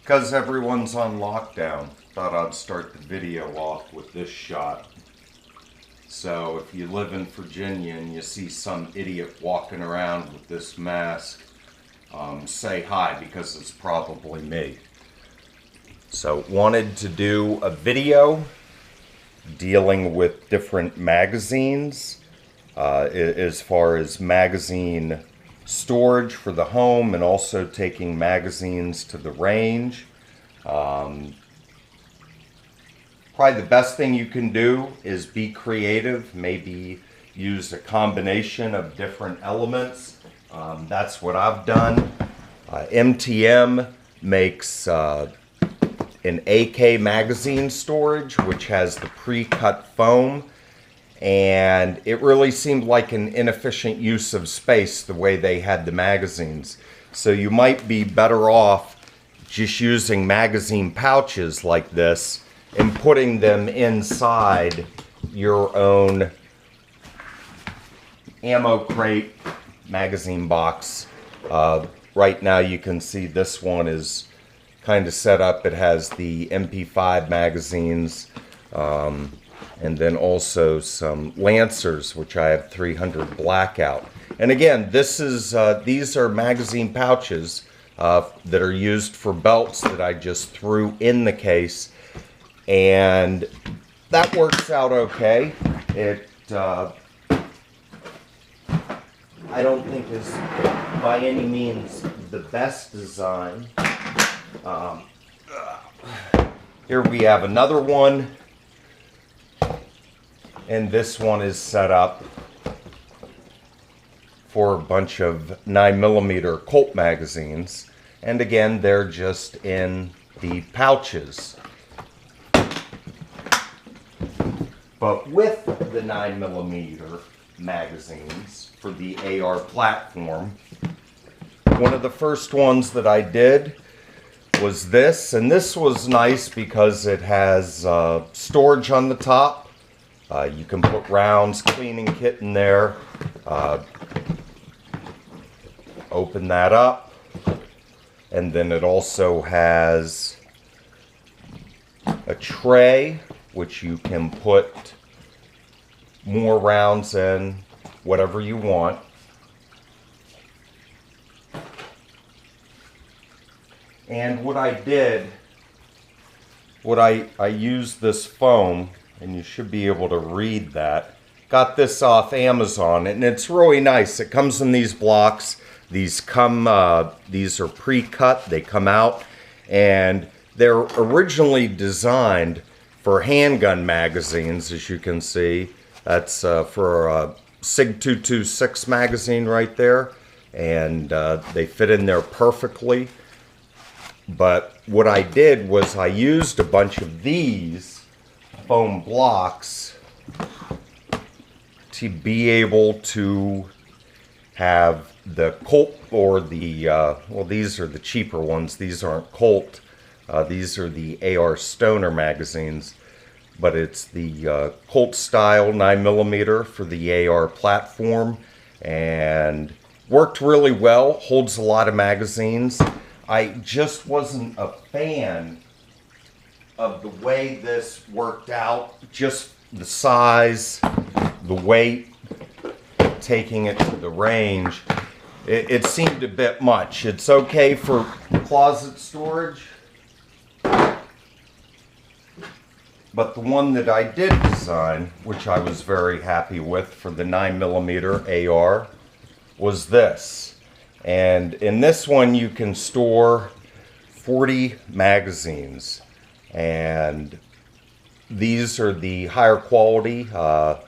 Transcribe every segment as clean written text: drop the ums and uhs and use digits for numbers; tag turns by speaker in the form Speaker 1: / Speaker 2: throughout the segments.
Speaker 1: Because everyone's on lockdown, thought I'd start the video off with this shot. So if you live in Virginia and you see some idiot walking around with this mask, say hi, because it's probably me. So wanted to do a video dealing with different magazines as far as magazine storage for the home and also taking magazines to the range. Probably the best thing you can do is be creative, maybe use a combination of different elements. That's what I've done. MTM makes an AK magazine storage, which has the pre-cut foam, and it really seemed like an inefficient use of space the way they had the magazines. So you might be better off just using magazine pouches like this and putting them inside your own ammo crate magazine box. Right now you can see this one is kind of set up. It has the MP5 magazines, and then also some Lancers, which I have 300 blackout. And again, this is these are magazine pouches that are used for belts that I just threw in the case, and that works out okay. It I don't think is by any means the best design. Here we have another one, and this one is set up for a bunch of 9mm Colt magazines, and again they're just in the pouches. But with the 9mm magazines for the AR platform, one of the first ones that I did was this, and this was nice because it has storage on the top. You can put rounds, cleaning kit in there. Open that up, and then it also has a tray which you can put more rounds in, whatever you want. And what I did, I used this foam, and you should be able to read that. Got this off Amazon, and it's really nice. It comes in these blocks. These are pre-cut. They come out, and they're originally designed for handgun magazines, as you can see. That's for a SIG 226 magazine right there, and they fit in there perfectly. But what I did was I used a bunch of these foam blocks to be able to have the Colt, or the, well, these are the cheaper ones. These aren't Colt. These are the AR Stoner magazines. But it's the Colt style 9mm for the AR platform, and worked really well, holds a lot of magazines. I just wasn't a fan of the way this worked out, just the size, the weight, taking it to the range. It seemed a bit much. It's okay for closet storage, but the one that I did design, which I was very happy with for the 9mm AR, was this. And in this one you can store 40 magazines, and these are the higher quality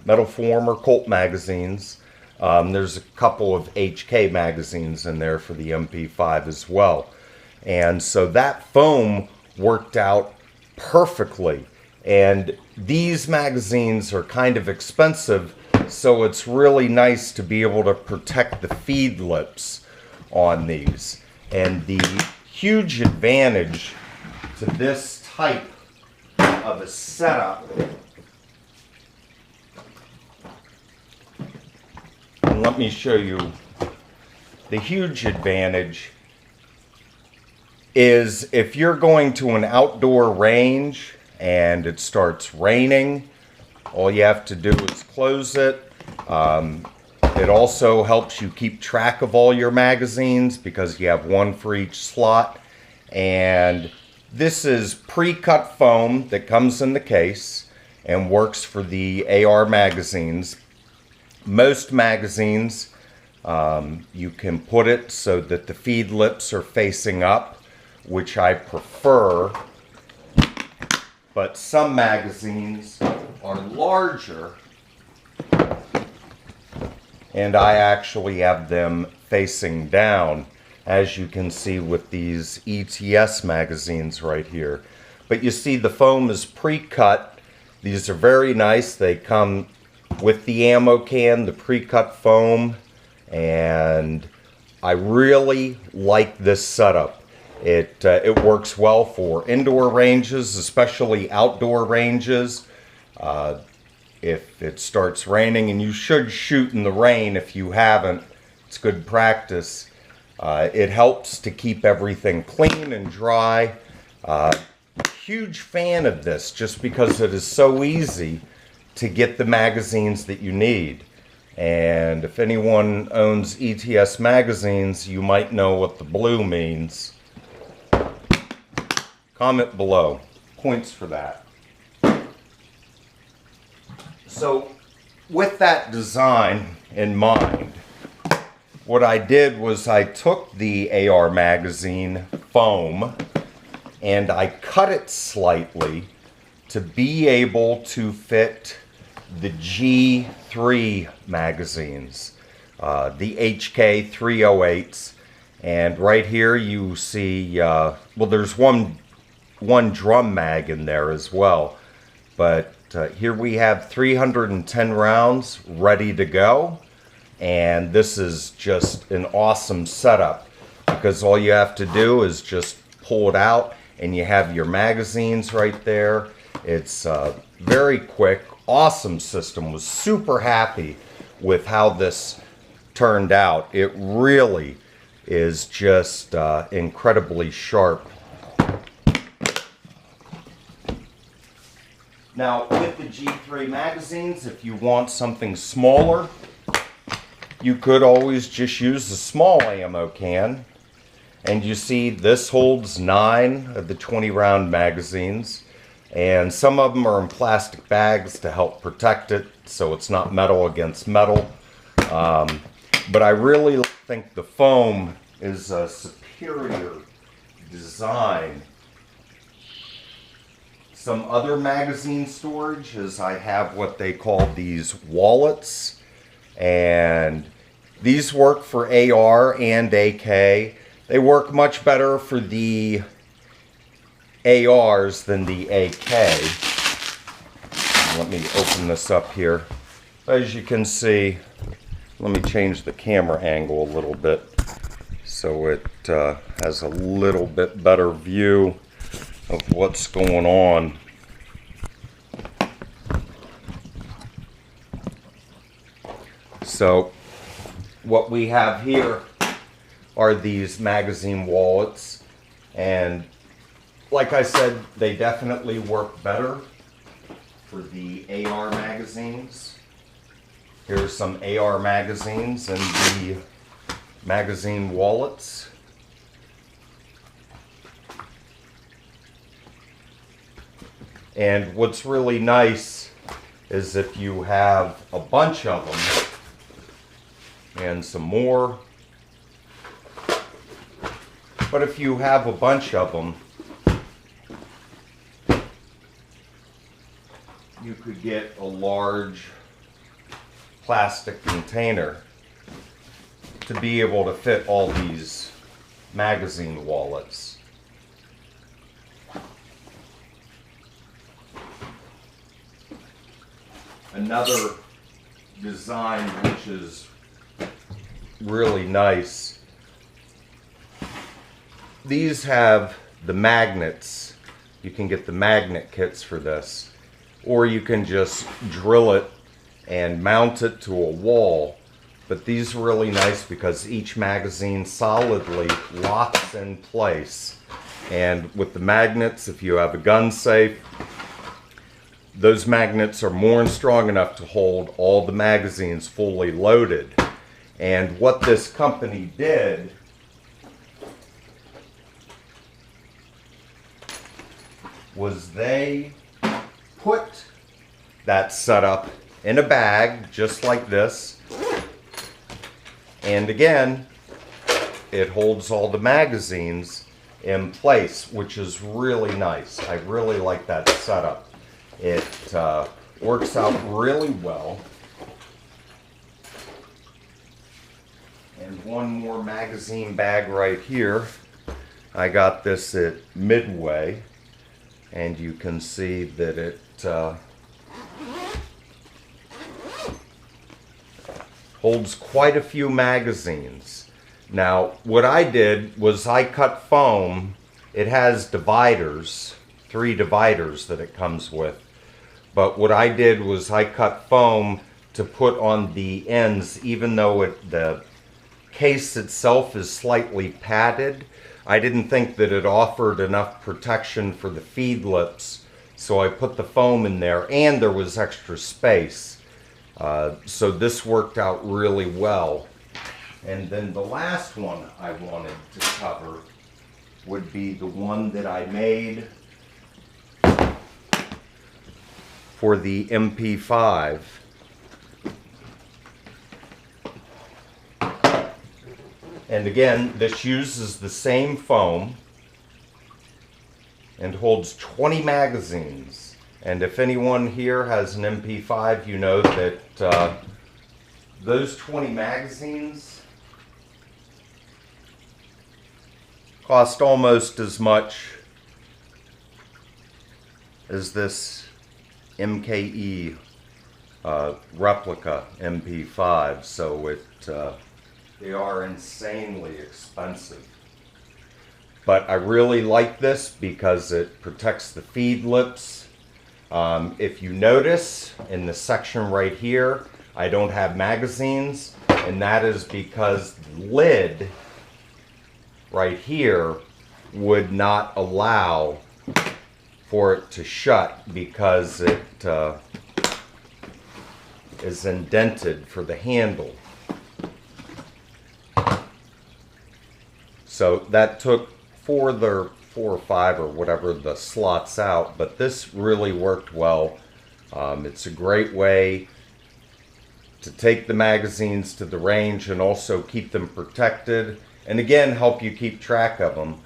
Speaker 1: metal form or Colt magazines. There's a couple of HK magazines in there for the MP5 as well. And so that foam worked out perfectly. And these magazines are kind of expensive, so it's really nice to be able to protect the feed lips on these. And the huge advantage to this type of a setup, and let me show you the huge advantage is if you're going to an outdoor range and it starts raining, all you have to do is close it. It also helps you keep track of all your magazines because you have one for each slot. And this is pre-cut foam that comes in the case and works for the AR magazines. Most magazines, you can put it so that the feed lips are facing up, which I prefer. But some magazines are larger, and I actually have them facing down, as you can see with these ETS magazines right here. But you see the foam is pre-cut. These are very nice. They come with the ammo can, the pre-cut foam, and I really like this setup. It works well for indoor ranges, especially outdoor ranges. If it starts raining, and you should shoot in the rain if you haven't, it's good practice. It helps to keep everything clean and dry. Huge fan of this just because it is so easy to get the magazines that you need. And if anyone owns ETS magazines, you might know what the blue means. Comment below. Points for that. So with that design in mind, what I did was I took the AR magazine foam and I cut it slightly to be able to fit the G3 magazines, the HK 308s. And right here you see, well, there's one drum mag in there as well. But here we have 310 rounds ready to go. And this is just an awesome setup because all you have to do is just pull it out and you have your magazines right there. It's very quick, awesome system. Was super happy with how this turned out. It really is just incredibly sharp. Now with the G3 magazines, if you want something smaller, you could always just use the small ammo can. And you see this holds 9 of the 20 round magazines. And some of them are in plastic bags to help protect it so it's not metal against metal. But I really think the foam is a superior design. Some other magazine storage is I have what they call these wallets. And these work for AR and AK. They work much better for the ARs than the AK. Let me open this up here. As you can see, let me change the camera angle a little bit so it has a little bit better view of what's going on. So what we have here are these magazine wallets, and like I said, they definitely work better for the AR magazines. Here's some AR magazines and the magazine wallets. And what's really nice is if you have a bunch of them, and some more, but if you have a bunch of them, you could get a large plastic container to be able to fit all these magazine wallets. Another design which is really nice. These have the magnets. You can get the magnet kits for this, or you can just drill it and mount it to a wall. But these are really nice because each magazine solidly locks in place. And with the magnets, if you have a gun safe, those magnets are more than strong enough to hold all the magazines fully loaded. And what this company did was they put that setup in a bag just like this. And again, it holds all the magazines in place, which is really nice. I really like that setup. It works out really well. And one more magazine bag right here. I got this at Midway, and you can see that it holds quite a few magazines. Now, what I did was I cut foam. It has dividers, 3 dividers that it comes with. But what I did was I cut foam to put on the ends, even though the case itself is slightly padded. I didn't think that it offered enough protection for the feed lips, so I put the foam in there, and there was extra space. So this worked out really well. And then the last one I wanted to cover would be the one that I made for the MP5. And again, this uses the same foam and holds 20 magazines. And if anyone here has an MP5, you know that those 20 magazines cost almost as much as this MKE replica MP5, so they are insanely expensive. But I really like this because it protects the feed lips. If you notice in the section right here, I don't have magazines, and that is because the lid right here would not allow for it to shut because it is indented for the handle. So that took 4 or 5 or whatever the slots out, but this really worked well. It's a great way to take the magazines to the range and also keep them protected, and again help you keep track of them.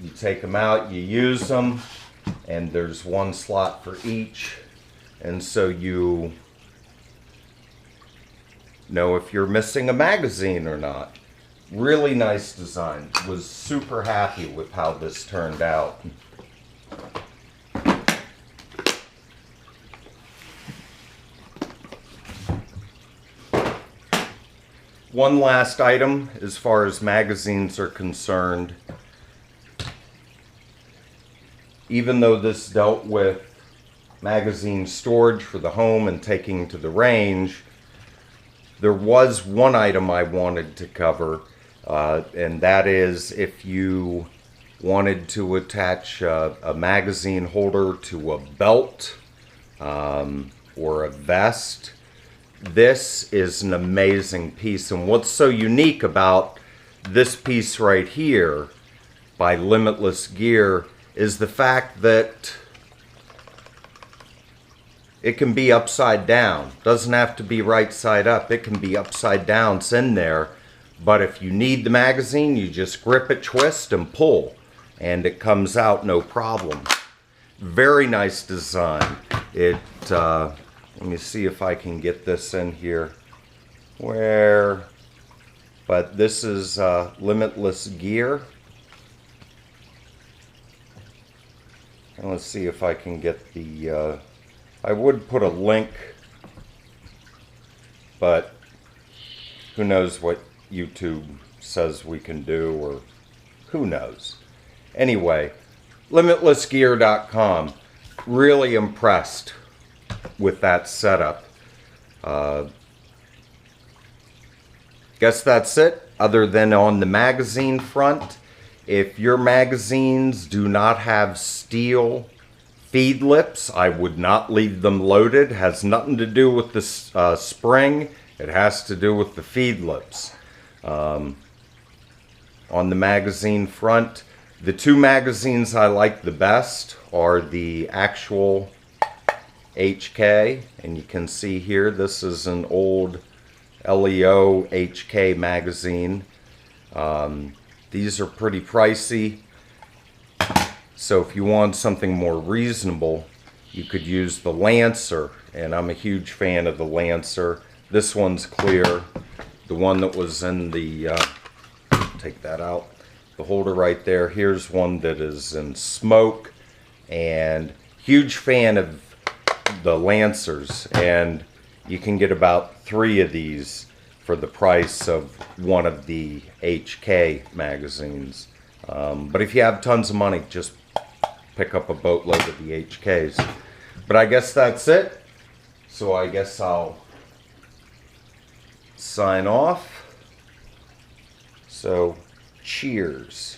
Speaker 1: You take them out, you use them, and there's 1 slot for each, and so you know if you're missing a magazine or not. Really nice design. Was super happy with how this turned out. One last item as far as magazines are concerned. Even though this dealt with magazine storage for the home and taking to the range, there was one item I wanted to cover, and that is if you wanted to attach a magazine holder to a belt or a vest. This is an amazing piece, and what's so unique about this piece right here by Limitless Gear is the fact that it can be upside down. Doesn't have to be right side up. It can be upside down. It's in there. But if you need the magazine, you just grip it, twist, and pull, and it comes out no problem. Very nice design. Let me see if I can get this in here. But this is Limitless Gear. And let's see if I can get the, I would put a link, but who knows what YouTube says we can do, or who knows. Anyway, limitlessgear.com. Really impressed with that setup. Guess that's it. Other than on the magazine front, If your magazines do not have steel feed lips, I would not leave them loaded. It has nothing to do with the spring. It has to do with the feed lips. On the magazine front, the two magazines I like the best are the actual HK, and you can see here this is an old LEO HK magazine. These are pretty pricey, so if you want something more reasonable, you could use the Lancer, and I'm a huge fan of the Lancer. This one's clear. The one that was in the, take that out, the holder right there, here's one that is in smoke, and huge fan of the Lancers, and you can get about 3 of these for the price of one of the HK magazines. But if you have tons of money, just pick up a boatload of the HKs. But I guess that's it. So I guess I'll sign off. So cheers.